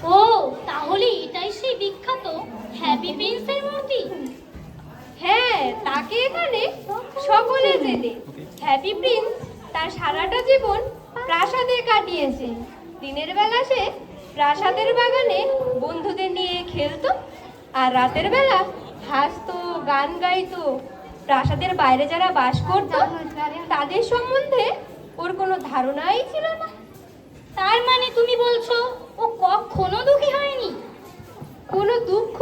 ও তাহলে এটাই সেই বিখ্যাত হ্যাপি প্রিন্সের মূর্তি। হ্যাঁ, তাকে এখানে সকলে চেনে। হ্যাপি প্রিন্স তার সারাটা জীবন প্রাসাদে কাটিয়েছে। দিনের বেলা সে প্রাসাদের বাগানে বন্ধুদের নিয়ে খেলতো, আর রাতের বেলা হাসতো, গান গাইতো। প্রাসাদের বাইরে যারা বাস করত তাদের সম্বন্ধে ওর কোনো ধারণাই ছিল না। তার মানে তুমি বলছো ও কখনো দুঃখী হয়নি? কোনো দুঃখ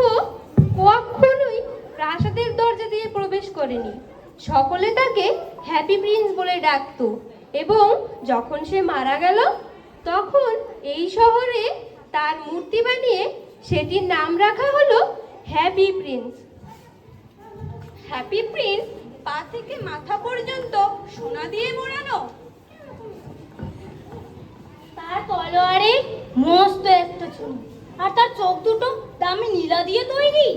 কখনোই প্রাসাদের দরজা দিয়ে প্রবেশ করেনি। সকলে তাকে হ্যাপি প্রিন্স বলে ডাকতো, এবং যখন সে মারা গেল তখন এই শহরে তার মূর্তি বানিয়ে সেটির নাম রাখা হলো হ্যাপি প্রিন্স। হ্যাপি প্রিন্স পা থেকে মাথা পর্যন্ত সোনা দিয়ে মোড়ানো। তার তলোয়ারে মস্ত একটা ছুরি, আর তার চোখ দুটো দামি নীলা দিয়ে তৈরি।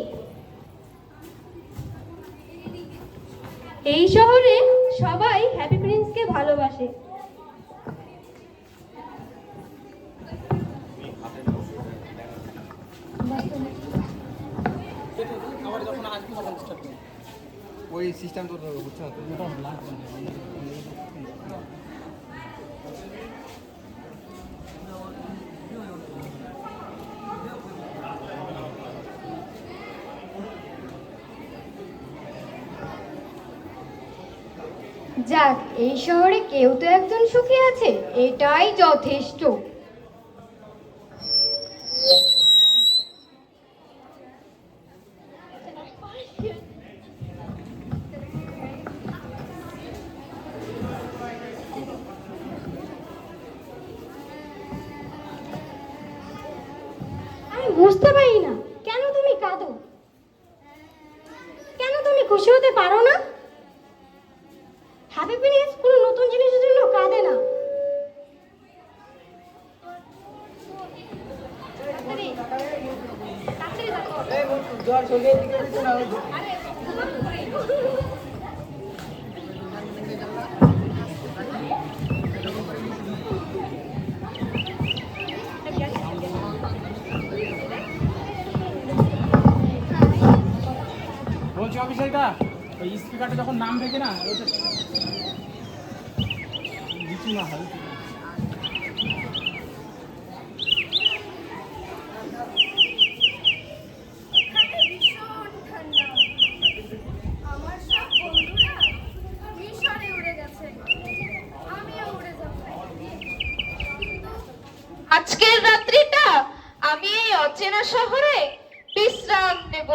এই শহরে সবাই হ্যাপি প্রিন্সকে ভালোবাসে। ওই সিস্টেম তো বুঝছো না। যাক, এই শহরে কেউ তো একজন সুখী আছে, এটাই যথেষ্ট। আমি বুঝতে পারি না, কেন তুমি কাঁদো? কেন তুমি খুশি হতে পারো না? হ্যাপি প্রিন্স কোনো নতুন জিনিসের জন্য কাঁদে না। বলছি অফিসারটা, ওই স্পিকারটা যখন নাম থাকে না ওটা কিছু না হয়। আজকের রাত্রিটা আমি এই অচেনা শহরে বিশ্রাম নেব।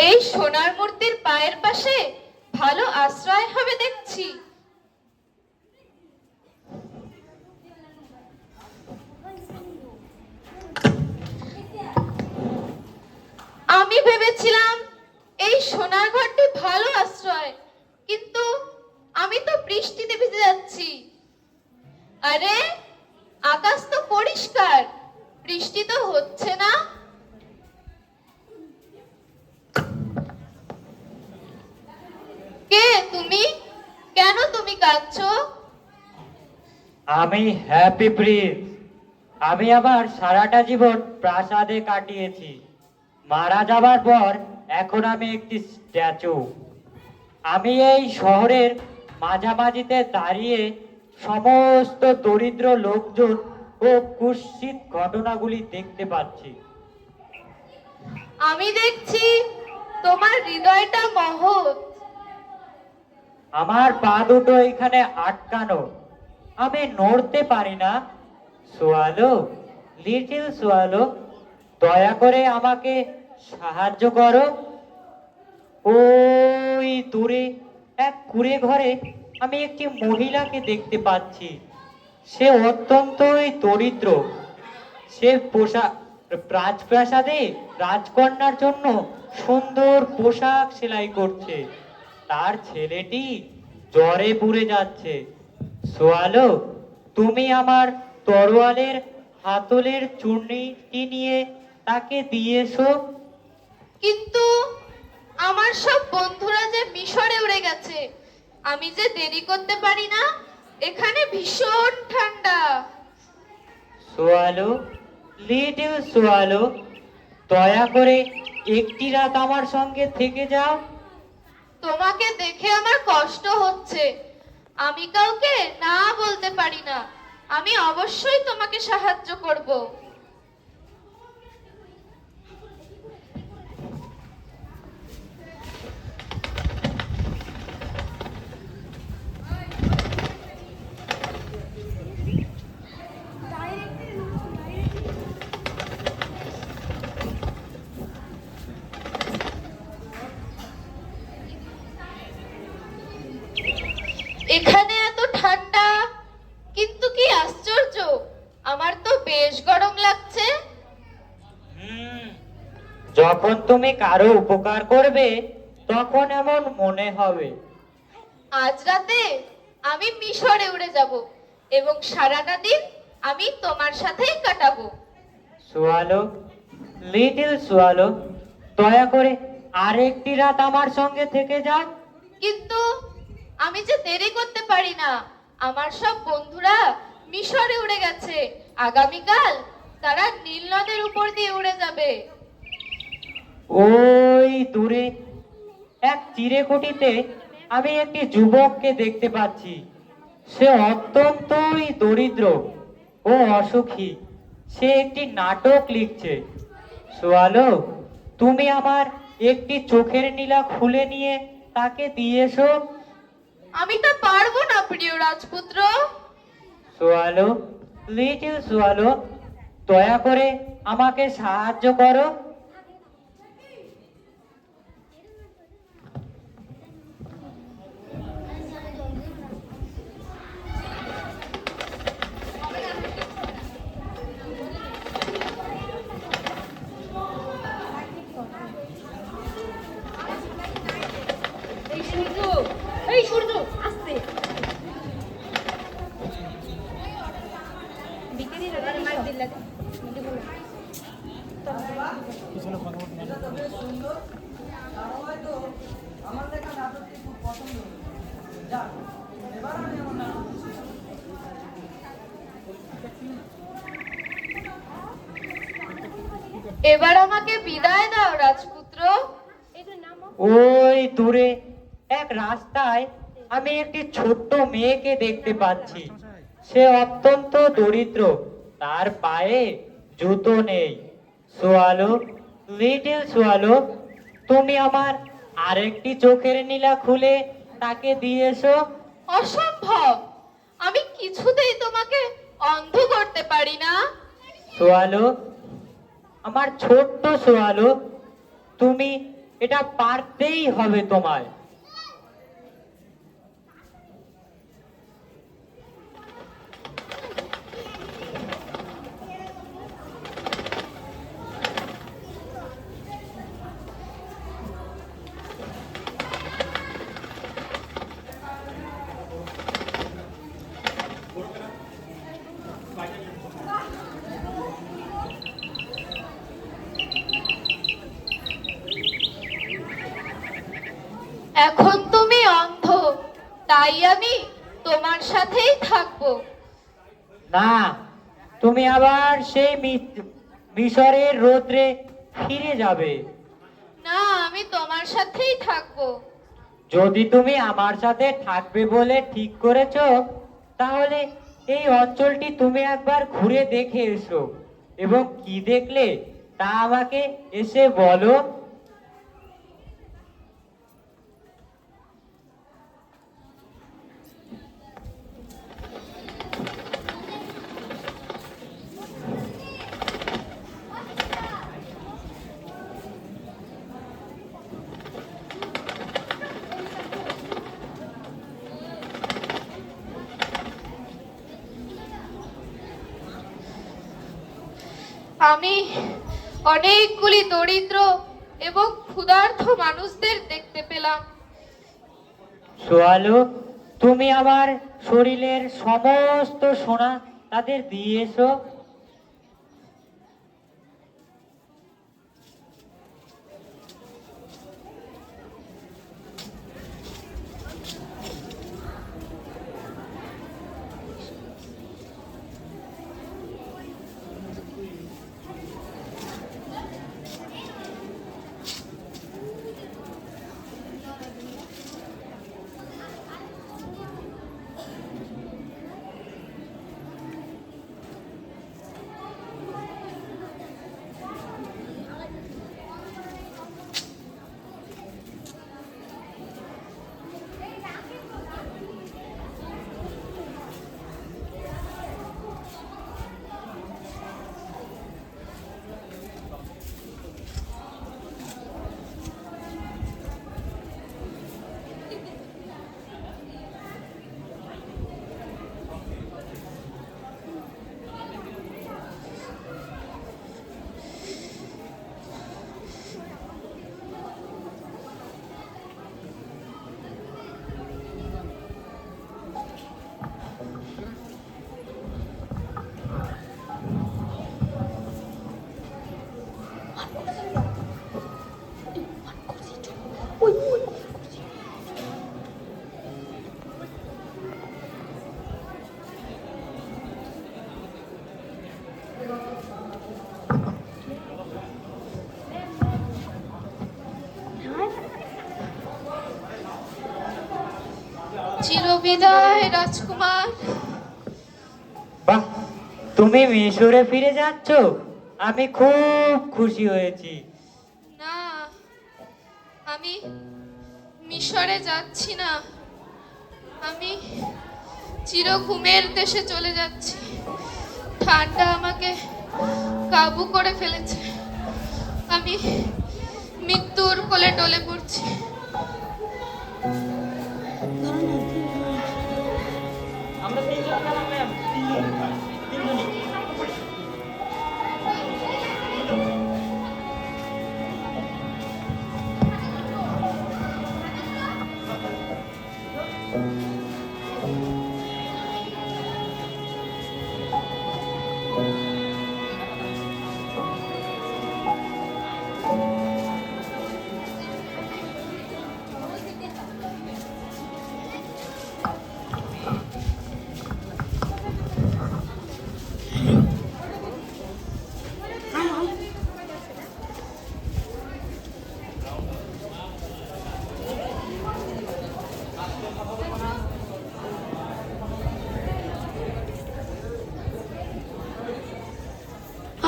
এই সোনার মূর্তির পায়ের পাশে ভালো আশ্রয় হবে দেখছি। আমি ভেবেছিলাম এই সোনার ঘরটি ভালো আশ্রয়, কিন্তু আমি তো বৃষ্টিতে ভিজে যাচ্ছি। আরে, আকাশ তো পরিষ্কার, বৃষ্টি তো হচ্ছে না। কে তুমি? কেন তুমি কাঁদছো? আমি হ্যাপি প্রিন্স। আমি আমার সারাটা জীবন প্রাসাদে কাটিয়েছি। মারা যাবার পর এখন আমি একটি স্ট্যাচু। আমি এই শহরের মাঝামাঝিতে দাঁড়িয়ে সমস্ত দরিদ্র লোকজন ও কুৎসিত ঘটনাগুলি দেখতে পাচ্ছি। আমি দেখছি তোমার হৃদয়টা মহৎ। আমার পা দুটো এখানে আটকানো, আমি নড়তে পারি না। সোয়ালো, লিটল সোয়ালো, দয়া করে আমাকে সাহায্য করো। ওই দূরে এক কুঁড়ে ঘরে আমি একটি মহিলাকে দেখতে পাচ্ছি। সে অত্যন্তই দরিদ্র। সে রাজপ্রাসাদে রাজকন্যার জন্য সুন্দর পোশাক সেলাই করছে। তার ছেলেটি জ্বরে পুড়ে যাচ্ছে। সোয়ালো, তুমি আমার তরোয়ালের হাতলের চূর্ণিটি নিয়ে তাকে দিয়েছো। কিন্তু আমার সব বন্ধুরা যে মিশরে উড়ে গেছে, আমি যে দেরি করতে পারি না। এখানে ভীষণ ঠান্ডা। সোয়ালো, লিটল সোয়ালো, দয়া করে একটি রাত আমার সঙ্গে থেকে যাও। তোমাকে দেখে আমার কষ্ট হচ্ছে। আমি কাউকে না বলতে পারি না। আমি অবশ্যই তোমাকে সাহায্য করব। এখানে এত ঠান্ডা, কিন্তু কি আশ্চর্য, আমার তো বেশ গরম লাগছে। যখন তুমি কারো উপকার করবে তখন এমন মনে হবে। আজ রাতে আমি মিশরে উড়ে যাব এবং সারাটা দিন আমি তোমার সাথেই কাটাবো। সোয়ালো, লিটল সোয়ালো, দয়া করে আরেকটি রাত আমার সঙ্গে থেকে যাও। কিন্তু আমি যে দেরি করতে পারি না। আমার সব বন্ধুরা মিশরে উড়ে গেছে। আগামীকাল তারা নীল নদের উপর দিয়ে উড়ে যাবে। ওই দূরে এক চিরেকুটিতে আমি একটি যুবককে দেখতে পাচ্ছি। সে অত্যন্তই দরিদ্র ও অসুখী। সে একটি নাটক লিখছে। সোয়ালো, তুমি আমার একটি চোখের নীলা খুলে নিয়ে তাকে দিয়েছো। আমি তা পারবো না প্রিয় রাজপুত্র। সোয়ালো, লিটল সোয়ালো, দয়া করে আমাকে সাহায্য করো। এই সূর্য আস্তে। পিছনে কথা বলতে এবার আমাকে বিদায় দাও রাজপুত্র। ওই দূরে এক রাস্তায় আমি একটি ছোট্ট মেয়েকে দেখতে পাচ্ছি। সে অত্যন্ত দরিদ্র, তার পায়ে জুতো নেই। সোয়ালো, লিটল সোয়ালো, তুমি আমার আরেকটি চোখের নীলা খুলে তাকে দিয়েছো। অসম্ভব, আমি কিছুতেই তোমাকে অন্ধ করতে পারি না। সোয়ালো, আমার ছোট্ট সোয়ালো, তুমি এটা পারতেই হবে তোমায়। এখন তুমি অন্ধ, তাই আমি তোমার সাথেই থাকবো। না, তুমি আবার সেই মিশরের রৌদ্রে ফিরে যাবে। না, আমি তোমার সাথেই থাকবো। যদি তুমি আমার সাথে থাকবে বলে ঠিক করেছো, তাহলে এই অঞ্চলটি তুমি একবার ঘুরে দেখে এসো এবং কি দেখলে তা আমাকে এসে বলো। আমি অনেকগুলি দরিদ্র এবং ক্ষুধার্ত মানুষদের দেখতে পেলাম। সোয়ালু, তুমি আমার শরীরের সমস্ত সোনা তাদের দিয়েছো। চিরবিদায় রাজকুমার। বাহ, তুমি মিশরে ফিরে যাচ্ছ? আমি খুব খুশি হয়েছি। না, আমি মিশরে যাচ্ছি না, আমি চিরঘুমের দেশে চলে যাচ্ছি। ঠান্ডা আমাকে কাবু করে ফেলেছে, আমি মৃত্যুর কোলে ডলে পড়ছি। আমরা তিনজন গেলাম ম্যাম, তিনজনই।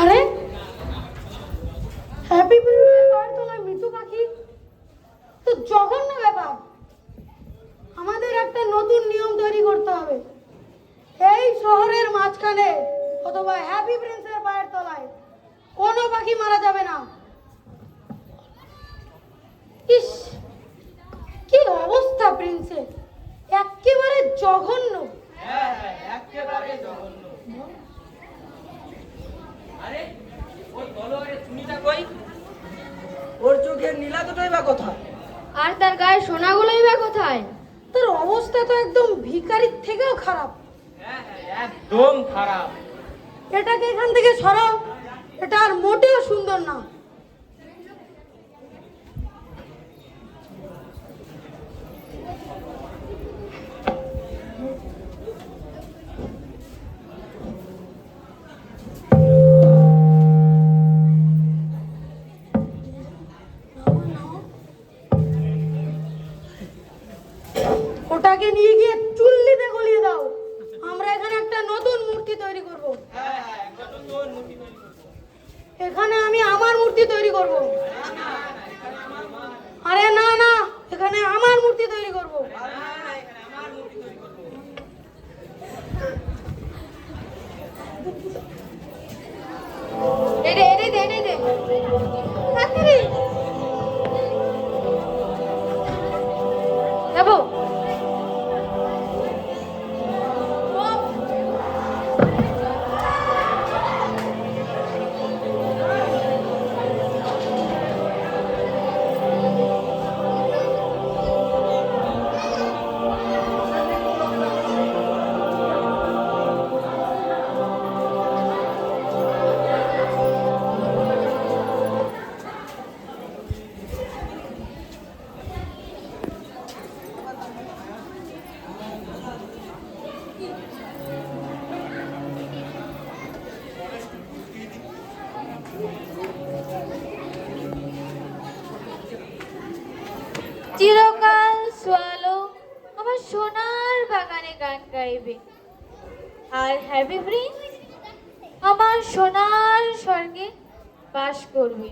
আরে হ্যাপি প্রিন্সের পায়ের তলায় মৃত্যু পাখি, তো জঘন্য ব্যাপার। আমাদের একটা নতুন নিয়ম তৈরি করতে হবে। এই শহরের মাঝখানে অথবা হ্যাপি প্রিন্সের পায়ের তলায় কোনো পাখি মারা যাবে না। ইস, কি অবস্থা প্রিন্সের, একেবারে জঘন্য। একেবারে জঘন্য। আরে ওই তলোয়ারের চুনিটা কই? ওর চোখের নীলা দুটোই বা কোথায়? আর তার গায়ে সোনাগুলোই বা কোথায়? তার অবস্থা তো একদম ভিখারির থেকেও খারাপ। হ্যাঁ, একদম খারাপ। এটাকে এখান থেকে সরাও, এটা আর মোটেও সুন্দর না। ওটাকে নিয়ে গিয়ে চুল্লিতে গলিয়ে দাও। আমরা এখানে একটা নতুন মূর্তি তৈরি করব। এখানে আমি আমার মূর্তি তৈরি করব। আরে না না, এখানে আমার মূর্তি তৈরি করব। এই দে, এই দে, এই দে। তাড়াতাড়ি। যাবো। চিরকাল সোয়ালো আমার সোনার বাগানে গান গাইবে, আর হ্যাপি প্রিন্স আমার সোনার স্বর্গে বাস করবে।